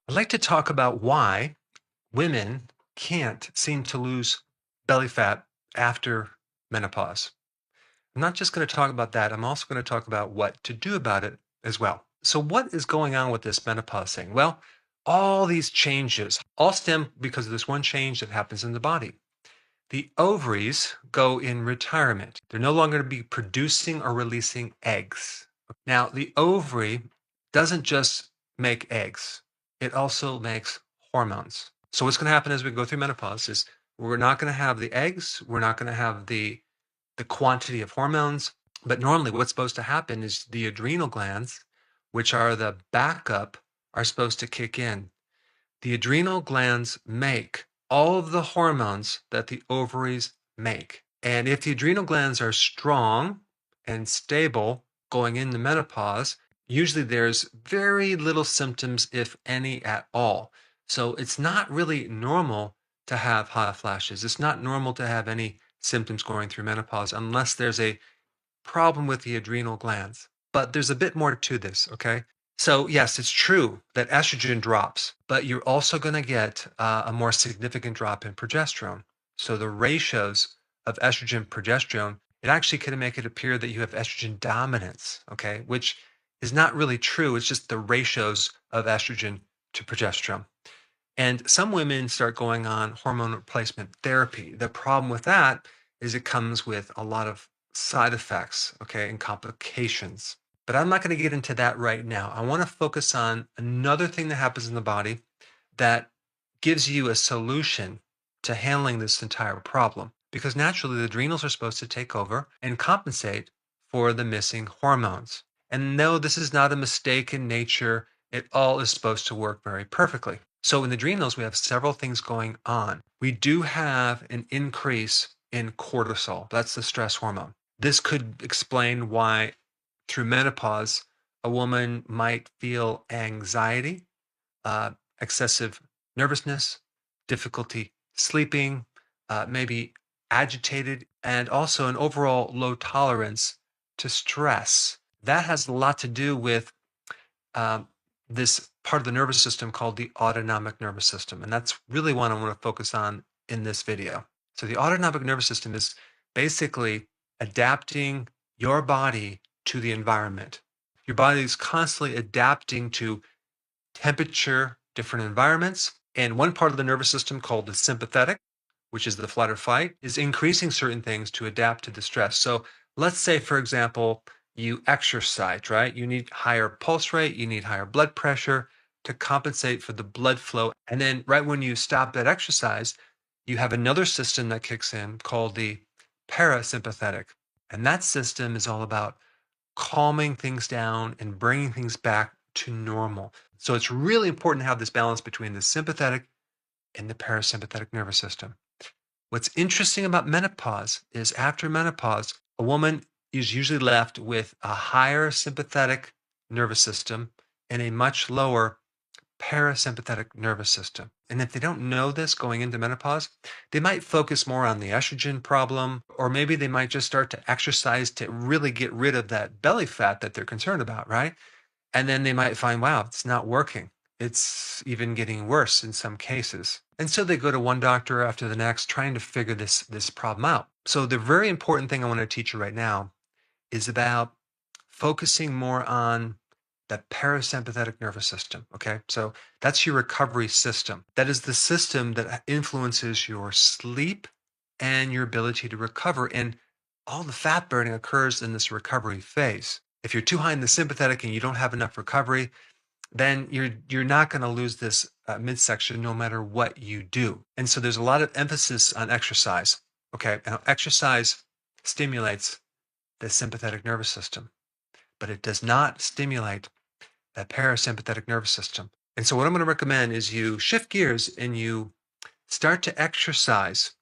I'd like to talk about why women can't seem to lose belly fat after menopause. I'm not just going to talk about that, I'm also going to talk about what to do about it as well. So, what is going on with this menopause thing? Well, all these changes all stem because of this one change that happens in the body. The ovaries go in retirement. They're no longer to be producing or releasing eggs. Now, the ovary doesn't just make eggs, it also makes hormones. So, what's going to happen as we go through menopause is we're not going to have the eggs, we're not going to have the quantity of hormones. But normally, what's supposed to happen is the adrenal glands, which are the backup, are supposed to kick in. The adrenal glands make all of the hormones that the ovaries make. And if the adrenal glands are strong and stable going into menopause, usually there's very little symptoms, if any at all. So it's not really normal to have hot flashes. It's not normal to have any symptoms going through menopause unless there's a problem with the adrenal glands. But there's a bit more to this, okay? So, yes, it's true that estrogen drops, but you're also going to get a more significant drop in progesterone. So, the ratios of estrogen progesterone, it actually can make it appear that you have estrogen dominance, okay, which is not really true. It's just the ratios of estrogen to progesterone. And some women start going on hormone replacement therapy. The problem with that is it comes with a lot of side effects, okay, and complications. But I'm not going to get into that right now. I want to focus on another thing that happens in the body that gives you a solution to handling this entire problem. Because naturally, the adrenals are supposed to take over and compensate for the missing hormones. And no, this is not a mistake in nature. It all is supposed to work very perfectly. So in the adrenals, we have several things going on. We do have an increase in cortisol. That's the stress hormone. This could explain why through menopause, a woman might feel anxiety, uh, excessive nervousness, difficulty sleeping, maybe agitated, and also an overall low tolerance to stress. That has a lot to do with um, this part of the nervous system called the autonomic nervous system. And that's really what I want to focus on in this video. So, the autonomic nervous system is basically adapting your body to the environment. Your body is constantly adapting to temperature, different environments. And one part of the nervous system called the sympathetic, which is the flight or fight, is increasing certain things to adapt to the stress. So let's say, for example, you exercise, right? You need higher pulse rate, you need higher blood pressure to compensate for the blood flow. And then right when you stop that exercise, you have another system that kicks in called the parasympathetic. And that system is all about calming things down and bringing things back to normal. So it's really important to have this balance between the sympathetic and the parasympathetic nervous system. What's interesting about menopause is after menopause, a woman is usually left with a higher sympathetic nervous system and a much lower parasympathetic nervous system. And if they don't know this going into menopause, they might focus more on the estrogen problem, or maybe they might just start to exercise to really get rid of that belly fat that they're concerned about, right? And then they might find, wow, it's not working. It's even getting worse in some cases. And so they go to one doctor after the next trying to figure this problem out. So the very important thing I want to teach you right now is about focusing more on the parasympathetic nervous system. Okay. So that's your recovery system. That is the system that influences your sleep and your ability to recover. And all the fat burning occurs in this recovery phase. If you're too high in the sympathetic and you don't have enough recovery, then you're not going to lose this midsection no matter what you do. And so there's a lot of emphasis on exercise. Okay. Now, exercise stimulates the sympathetic nervous system, but it does not stimulate that parasympathetic nervous system. And so, what I'm going to recommend is you shift gears and you start to exercise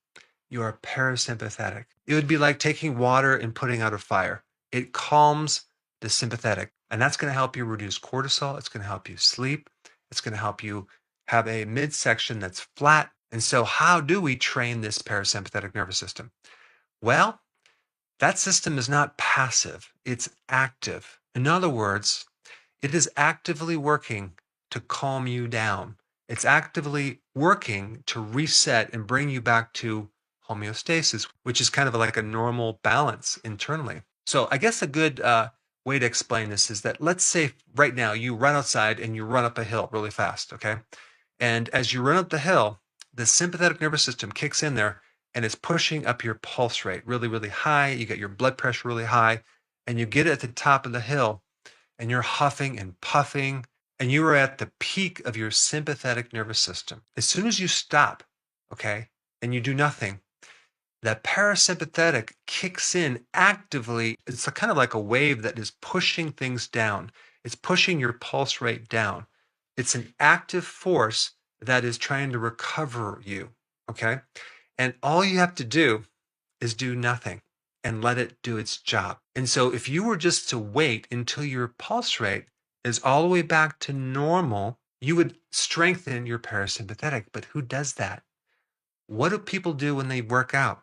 your parasympathetic. It would be like taking water and putting out a fire. It calms the sympathetic, and that's going to help you reduce cortisol. It's going to help you sleep. It's going to help you have a midsection that's flat. And so, how do we train this parasympathetic nervous system? Well, that system is not passive, it's active. In other words, it is actively working to calm you down. It's actively working to reset and bring you back to homeostasis, which is kind of like a normal balance internally. So I guess a good way to explain this is that let's say right now you run outside and you run up a hill really fast, okay? And as you run up the hill, the sympathetic nervous system kicks in there and it's pushing up your pulse rate really, really high. You get your blood pressure really high, and you get at the top of the hill and you're huffing and puffing, and you are at the peak of your sympathetic nervous system. As soon as you stop, okay, and you do nothing, that parasympathetic kicks in actively. It's kind of like a wave that is pushing things down. It's pushing your pulse rate down. It's an active force that is trying to recover you. Okay. And all you have to do is do nothing and let it do its job. And so if you were just to wait until your pulse rate is all the way back to normal, you would strengthen your parasympathetic. But who does that? What do people do when they work out?